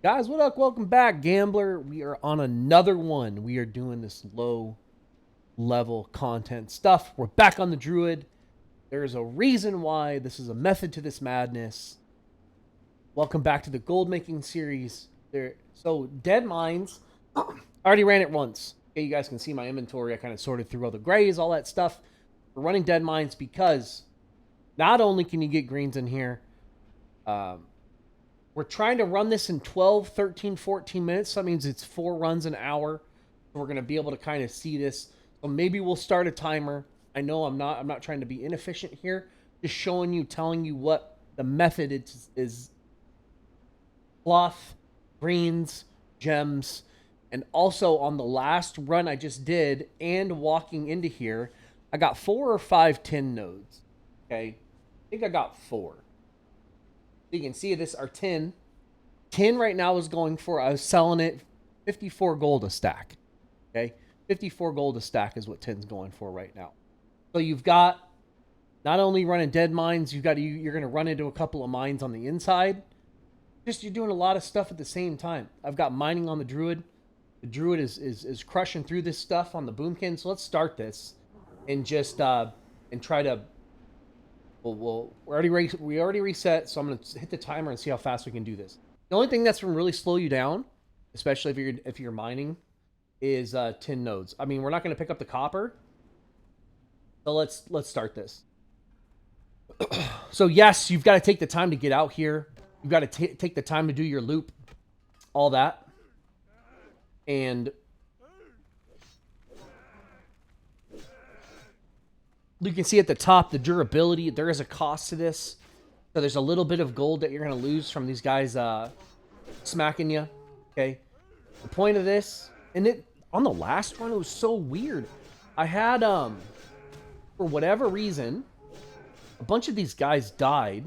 Guys, what up? Welcome back, Gambler. We are on another one. We are doing this low level content stuff. We're back on the Druid. There's a reason why this is a method to this madness. Welcome back to the gold making series. So Deadmines, I already ran it once. Okay, you guys can see my inventory. I kind of sorted through all the grays, all that stuff. We're running Deadmines because not only can you get greens in here, we're trying to run this in 12, 13, 14 minutes. So that means it's 4 runs an hour. We're going to be able to kind of see this. So maybe we'll start a timer. I know I'm not trying to be inefficient here. Just showing you, telling you what the method is fluff, greens, gems, and also on the last run I just did and walking into here, I got 4 or 5 10 nodes. Okay. I think I got 4. You can see this are 10. 10 right now is going for, I was selling it 54 gold a stack. Okay. 54 gold a stack is what 10's going for right now. So you've got not only running Deadmines, you're going to run into a couple of mines on the inside. Just you're doing a lot of stuff at the same time. I've got mining on the Druid. The Druid is crushing through this stuff on the Boomkin. So let's start this and just and try to. We already reset, so I'm gonna hit the timer and see how fast we can do this. The only thing that's gonna really slow you down, especially if you're mining, is 10 nodes. I mean, we're not gonna pick up the copper, so let's start this. So yes, you've got to take the time to get out here. You've got to take the time to do your loop, all that, and you can see at the top the durability. There is a cost to this. So there's a little bit of gold that you're going to lose from these guys smacking you. Okay. The point of this, and it on the last one, it was so weird. I had, for whatever reason, a bunch of these guys died.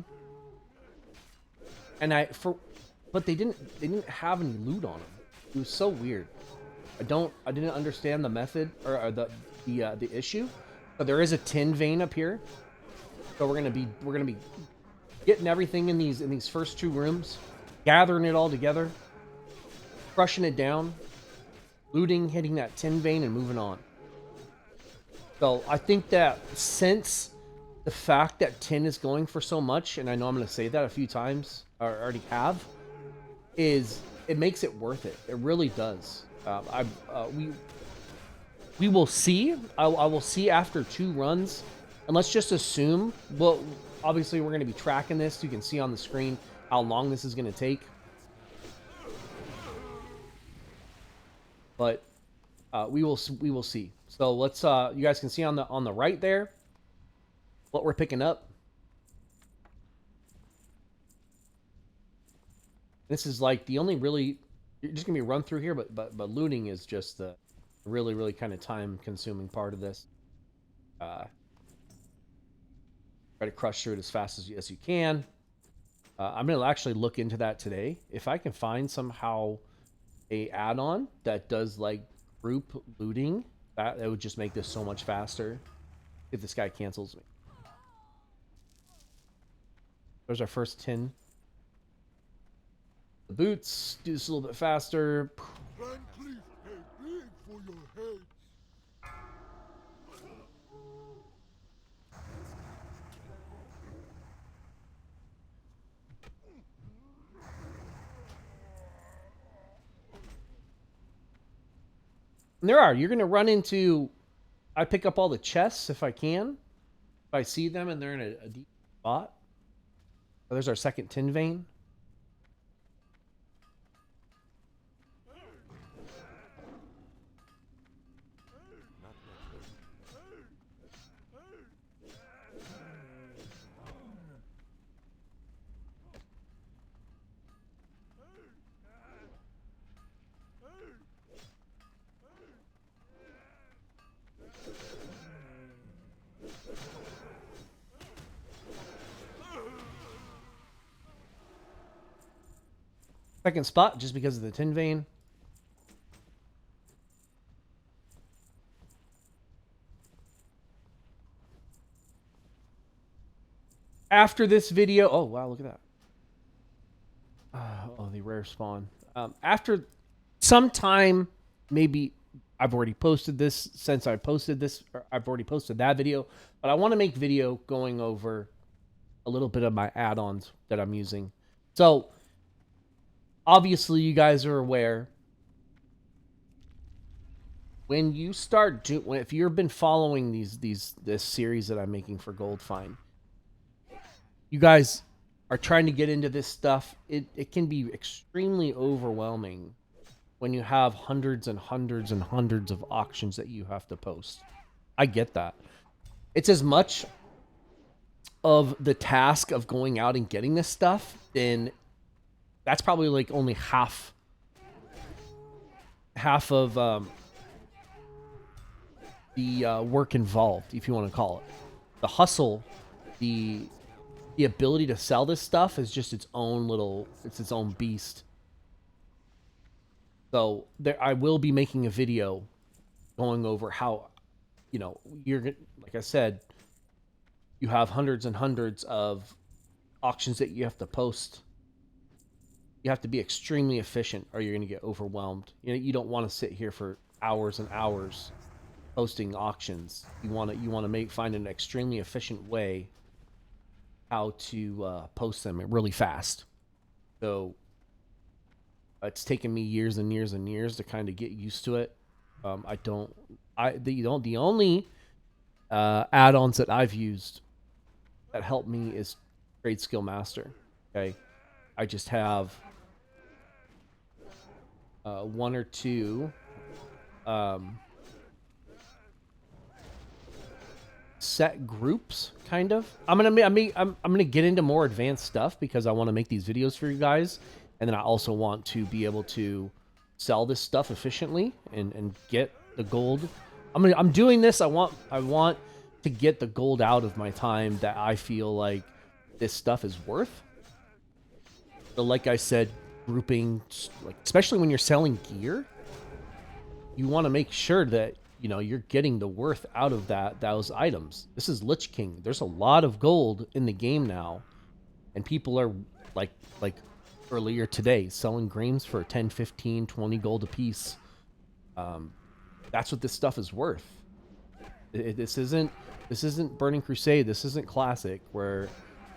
And but they didn't have any loot on them. It was so weird. I didn't understand the method or the issue. But there is a tin vein up here, so we're gonna be getting everything in these first 2 rooms, gathering it all together, crushing it down, looting, hitting that tin vein, and moving on. So I think that since the fact that tin is going for so much, and I know I'm gonna say that a few times, or already have, is it makes it worth it. It really does. We will see. I will see after 2 runs. And let's just assume, well, obviously we're going to be tracking this. You can see on the screen how long this is going to take. But we will see. So let's you guys can see on the right there what we're picking up. This is like the only really, you're just going to be run through here, but looting is just the really kind of time consuming part of this. Try to crush through it as fast as you can. I'm going to actually look into that today. If I can find somehow a add-on that does like group looting, that would just make this so much faster. If this guy cancels me. There's our first 10. The boots do this a little bit faster. And you're going to run into, I pick up all the chests if I can. If I see them and they're in a deep spot. Oh, there's our second tin vein. Second spot just because of the tin vein. After this video, oh wow, look at that. Oh, the rare spawn. After some time, maybe I've already posted this since I posted this, or I've already posted that video, but I want to make video going over a little bit of my add-ons that I'm using. So obviously you guys are aware when you start if you've been following this series that I'm making for Gold Find, you guys are trying to get into this stuff. It can be extremely overwhelming when you have hundreds and hundreds and hundreds of auctions that you have to post. I get that. It's as much of the task of going out and getting this stuff, then that's probably like only half of the work involved, if you want to call it. The hustle, the ability to sell this stuff is just its own beast. So I will be making a video going over how, you're, like I said, you have hundreds and hundreds of auctions that you have to post. You have to be extremely efficient or you're going to get overwhelmed. You don't want to sit here for hours and hours posting auctions. You want to find an extremely efficient way how to post them really fast. So it's taken me years and years and years to kind of get used to it. The only add-ons that I've used that help me is Trade Skill Master. Okay, I just have one or two set groups, kind of. I'm gonna get into more advanced stuff because I want to make these videos for you guys, and then I also want to be able to sell this stuff efficiently and get the gold. I'm doing this. I want to get the gold out of my time that I feel like this stuff is worth. So like I said, grouping, like especially when you're selling gear, you want to make sure that you're getting the worth out of those items. This is Lich King. There's a lot of gold in the game now, and people are like earlier today selling grains for 10, 15, 20 gold a piece. That's what this stuff is worth. This isn't Burning Crusade. This isn't Classic where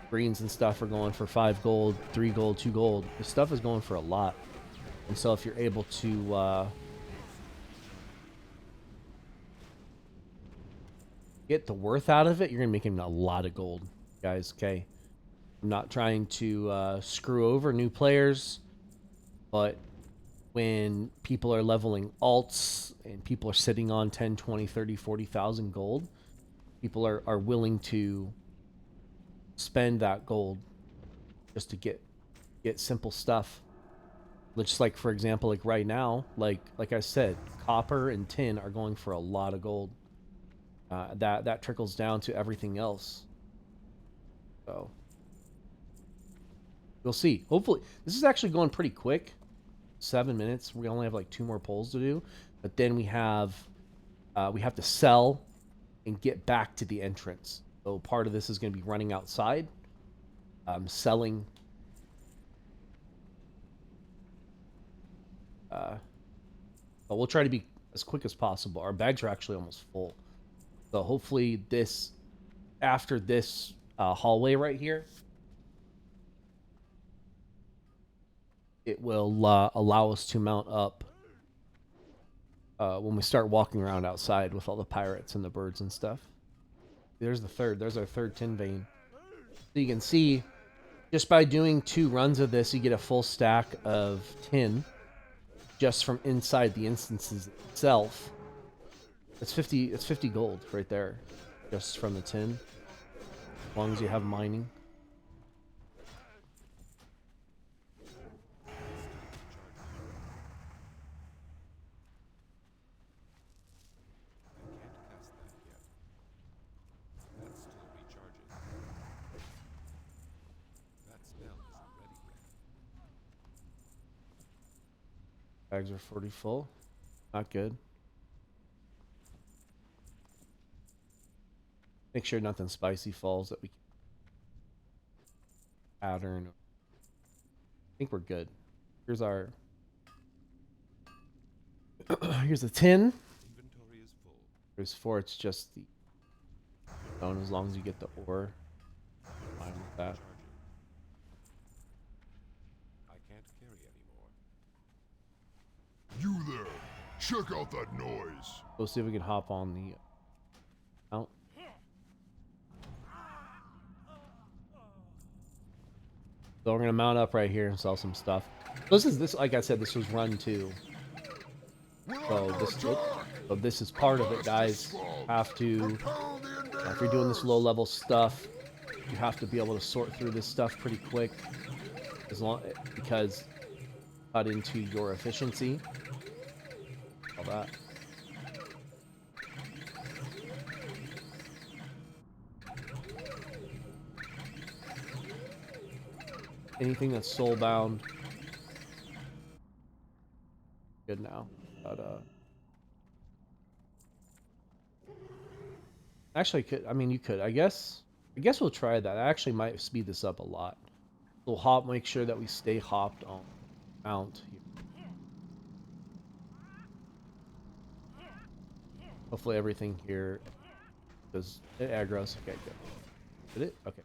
greens and stuff are going for 5 gold, 3 gold, 2 gold. This stuff is going for a lot. And so if you're able to get the worth out of it, you're gonna make him a lot of gold, guys. Okay, I'm not trying to screw over new players, but when people are leveling alts and people are sitting on 10, 20, 30, 40,000 gold, people are willing to spend that gold just to get simple stuff. Just like, for example, like right now, like I said, copper and tin are going for a lot of gold. That trickles down to everything else. So we'll see. Hopefully, this is actually going pretty quick. 7 minutes. We only have like 2 more polls to do, but then we have to sell and get back to the entrance. So part of this is going to be running outside, selling. But we'll try to be as quick as possible. Our bags are actually almost full. So hopefully after this hallway right here, it will allow us to mount up when we start walking around outside with all the pirates and the birds and stuff. There's our third tin vein. So you can see, just by doing 2 runs of this, you get a full stack of tin just from inside the instances itself. It's 50 gold right there, just from the tin, as long as you have mining. Bags are 40 full. Not good. Make sure nothing spicy falls that we can pattern. I think we're good. Here's our Here's a 10. Inventory is full. Here's 4. It's just the stone as long as you get the ore. Fine with that. I can't carry anymore. You there! Check out that noise! We'll see if we can hop on the mount. So we're gonna mount up right here and sell some stuff. This like I said, this was run 2. So this is part of it, guys. You have to, if you're doing this low level stuff, you have to be able to sort through this stuff pretty quick, because cut into your efficiency. All that. Anything that's soul bound, good now. But actually, you could. I guess we'll try that. I actually might speed this up a lot. We'll hop. Make sure that we stay hopped on mount here. Hopefully everything here does it aggroes. Okay, good. Did it? Okay.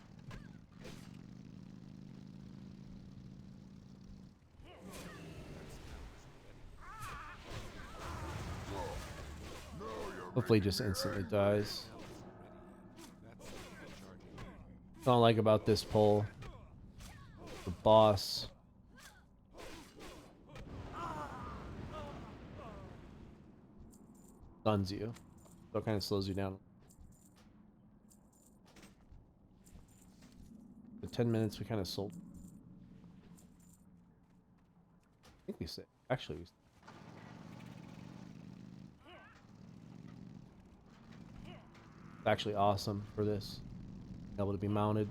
Hopefully just instantly dies. What I don't like about this pull, the boss. Stuns you. So it kind of slows you down. The 10 minutes we kind of sold. I think we said, actually we it's actually awesome for this. Able to be mounted.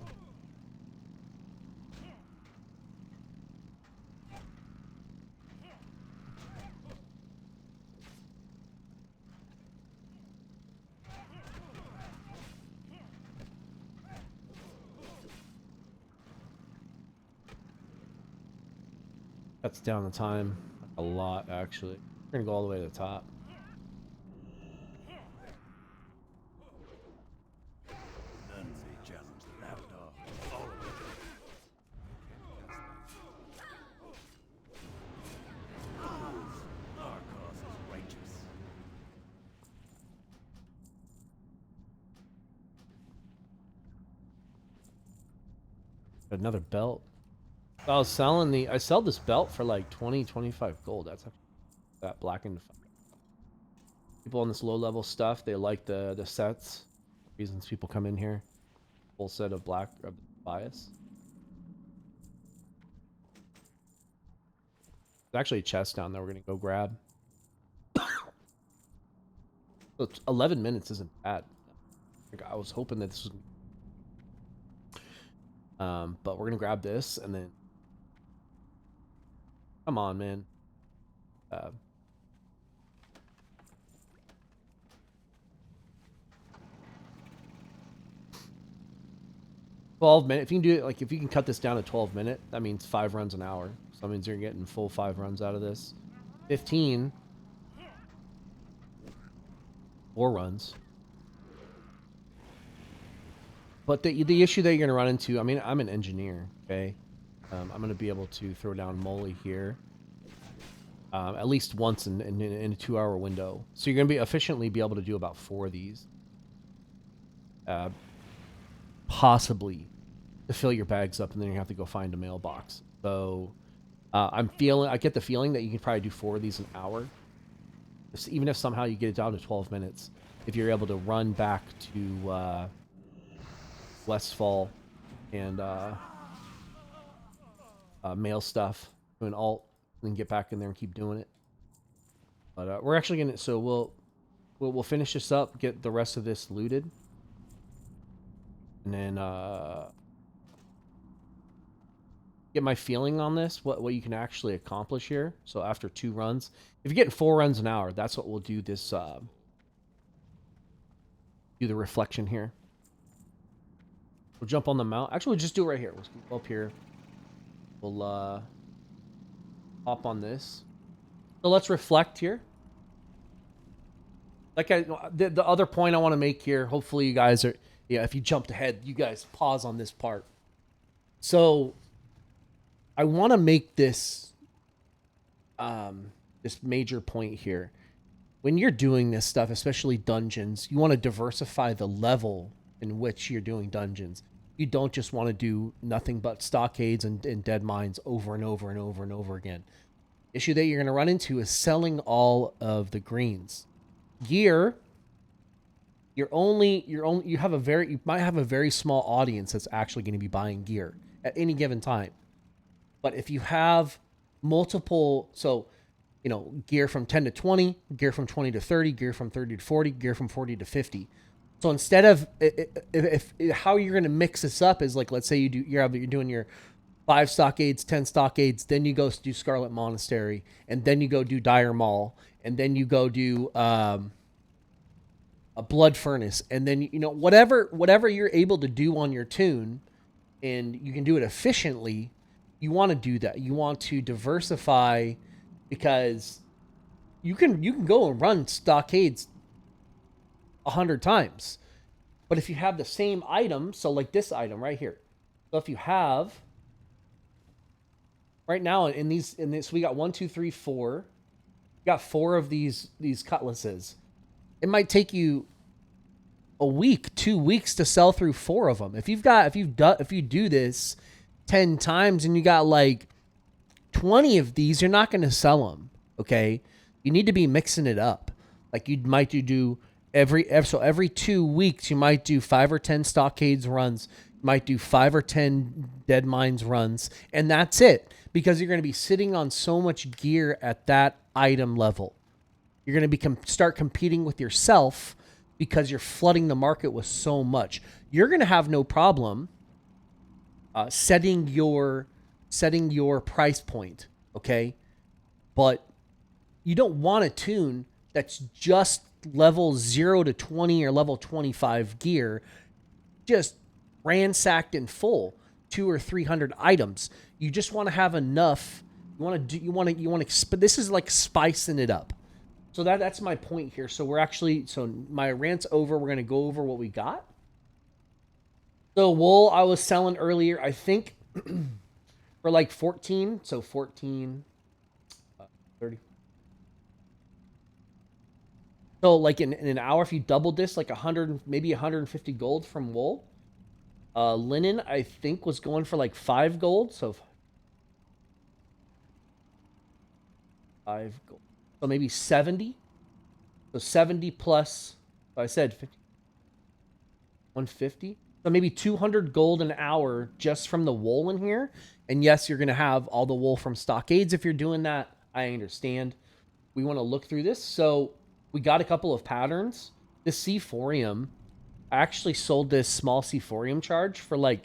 Cuts down the time a lot, actually. We're gonna go all the way to the top. Another belt. I sell this belt for like 20, 25 gold. That's that blackened. People on this low level stuff, they like the sets. Reasons people come in here. Full set of black bias. There's actually a chest down there we're gonna go grab. So 11 minutes isn't bad. I was hoping that this was but we're gonna grab this and then come on, man. 12 minutes. If you can do it, like if you can cut this down to 12 minutes, that means 5 runs an hour. So that means you're getting full 5 runs out of this. 15. 4 runs. But the issue that you're gonna run into, I mean, I'm an engineer, okay? I'm gonna be able to throw down moly here. At least once in a 2-hour window. So you're gonna be efficiently be able to do about 4 of these. Possibly to fill your bags up, and then you have to go find a mailbox. So I get the feeling that you can probably do 4 of these an hour. Even if somehow you get it down to 12 minutes. If you're able to run back to Westfall and mail stuff to an alt, and then get back in there and keep doing it. But we're actually gonna, so we'll finish this up, get the rest of this looted, and then get my feeling on this, what you can actually accomplish here. So after 2 runs, if you're getting 4 runs an hour, that's what we'll do this do the reflection here. We'll jump on the mount. Actually, we'll just do it right here. We'll go up here. We'll hop on this. So let's reflect here. like the other point I want to make here, hopefully you guys are, yeah, if you jumped ahead, you guys pause on this part. So I want to make this this major point here. When you're doing this stuff, especially dungeons, you want to diversify the level in which you're doing dungeons. You don't just want to do nothing but stockades and dead mines over and over and over and over again. Issue that you're going to run into is selling all of the greens. Gear, you might have a very small audience that's actually going to be buying gear at any given time. But if you have multiple, so gear from 10 to 20, gear from 20 to 30, gear from 30 to 40, gear from 40 to 50. So instead of if how you're going to mix this up is like, let's say you're doing your 5 stockades, 10 stockades, then you go do Scarlet Monastery, and then you go do Dire Maul, and then you go do a Blood Furnace, and then whatever you're able to do on your tune, and you can do it efficiently. You want to do that. You want to diversify, because you can go and run stockades 100 times, but if you have the same item, so like this item right here, so if you have right now in this, we got 1, 2, 3, 4, we got 4 of these cutlasses. It might take you a week, 2 weeks to sell through 4 of them. If you do this 10 times and you got like 20 of these, you're not going to sell them. Okay. You need to be mixing it up. Like you might do every 2 weeks, you might do 5 or 10 stockades runs. You might do 5 or 10 dead mines runs. And that's it, because you're going to be sitting on so much gear at that item level. You're going to start competing with yourself because you're flooding the market with so much. You're going to have no problem setting your price point, okay? But you don't want a tune that's just level 0 to 20 or level 25 gear, just ransacked and full, 200 or 300 items. You just want to have enough. This is like spicing it up. So that's my point here. So my rant's over. We're going to go over what we got. So wool I was selling earlier, I think for like 14. So 14, 30. So like in an hour, if you doubled this, like 100, maybe 150 gold from wool. Linen, I think, was going for like 5 gold. So 5 gold. So maybe 70. So 70 plus, I said 50, 150. So maybe 200 gold an hour just from the wool in here. And yes, you're going to have all the wool from stockades. If you're doing that, I understand. We want to look through this. So we got a couple of patterns. This Seaphorium, I actually sold this small Seaphorium charge for like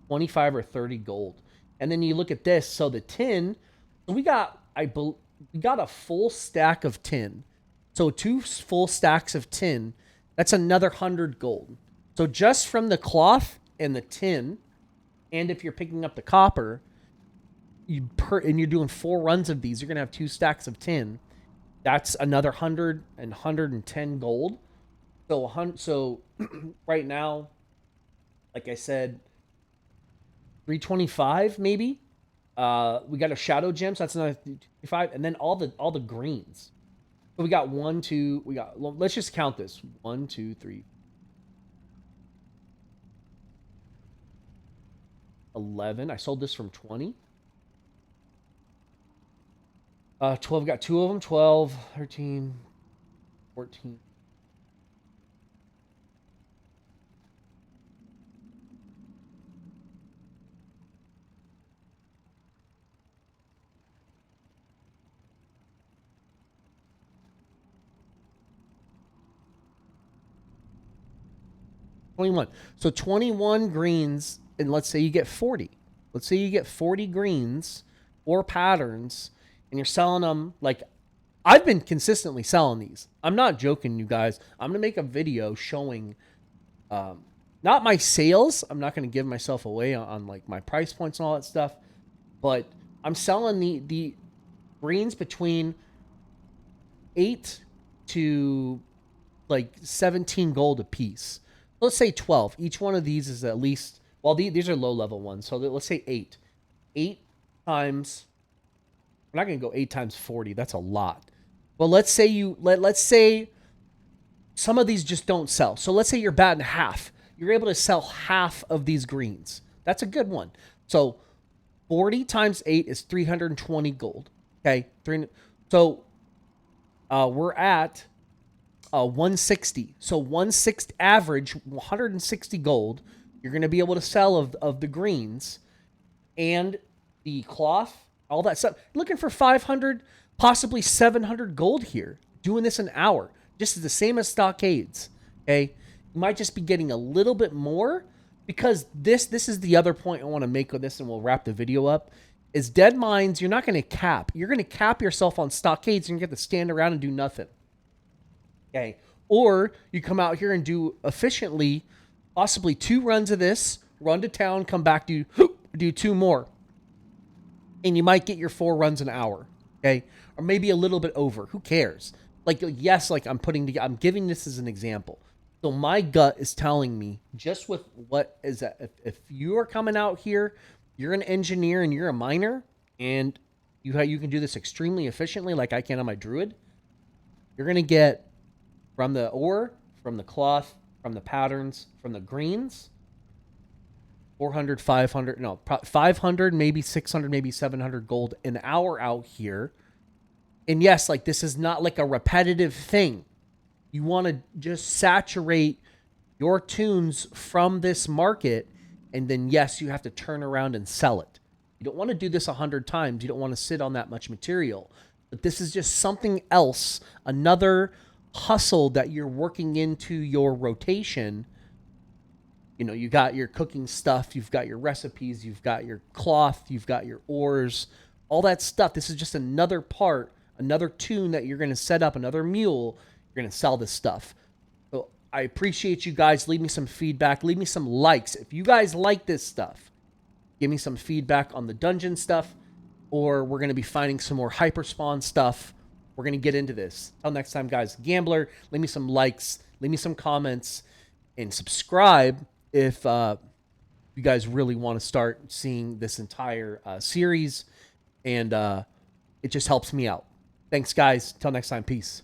25 or 30 gold. And then you look at this. So the tin, we got a full stack of tin. So 2 full stacks of tin, that's another 100 gold. So just from the cloth and the tin, and if you're picking up the copper, and you're doing 4 runs of these, you're going to have 2 stacks of tin. That's another 100 and 110 gold. So right now, like I said, 325 maybe. We got a shadow gem, so that's another 325, and then all the greens. So we got 1, 2. Let's just count this: 1, 2, 3, 11. I sold this from 20. 12. Got 2 of them. 12, 13, 14. So 21 greens, and let's say you get 40. Let's say you get 40 greens or patterns, and you're selling them. Like, I've been consistently selling these. I'm not joking, you guys. I'm going to make a video showing not my sales. I'm not going to give myself away on like my price points and all that stuff, but I'm selling the greens between 8 to like 17 gold a piece. Let's say 12. Each one of these is at least, well, these are low level ones. So let's say 8. 8 times, we're not going to go 8 times 40. That's a lot. Well, let's say let's say some of these just don't sell. So let's say you're batting half. You're able to sell half of these greens. That's a good one. So 40 times 8 is 320 gold. Okay. So we're at 160. So 160 average, 160 gold. You're going to be able to sell of the greens and the cloth, all that stuff. Looking for 500, possibly 700 gold here. Doing this an hour. Just the same as stockades. Okay. You might just be getting a little bit more because this is the other point I want to make with this, and we'll wrap the video up. Is Deadmines, you're not going to cap. You're going to cap yourself on stockades and you get to stand around and do nothing. Okay. Or you come out here and do efficiently, possibly 2 runs of this, run to town, come back, do 2 more. And you might get your 4 runs an hour. Okay. Or maybe a little bit over. Who cares? Like, yes, like I'm giving this as an example. So my gut is telling me, just with what is that, if you are coming out here, you're an engineer and you're a miner, and you can do this extremely efficiently, like I can on my druid, you're gonna get from the ore, from the cloth, from the patterns, from the greens, 400, 500, no, 500, maybe 600, maybe 700 gold an hour out here. And yes, like this is not like a repetitive thing. You want to just saturate your tunes from this market, and then yes, you have to turn around and sell it. You don't want to do this 100 times. You don't want to sit on that much material. But this is just something else, another hustle that you're working into your rotation. You know, you got your cooking stuff, you've got your recipes, you've got your cloth, you've got your ores, all that stuff. This is just another part, another tune that you're going to set up, another mule. You're going to sell this stuff. So I appreciate you guys. Leave me some feedback. Leave me some likes. If you guys like this stuff, give me some feedback on the dungeon stuff, or we're going to be finding some more hyperspawn stuff. We're going to get into this. Till next time, guys. Gambler, leave me some likes, leave me some comments, and subscribe if you guys really want to start seeing this entire series. And it just helps me out. Thanks, guys. Till next time. Peace.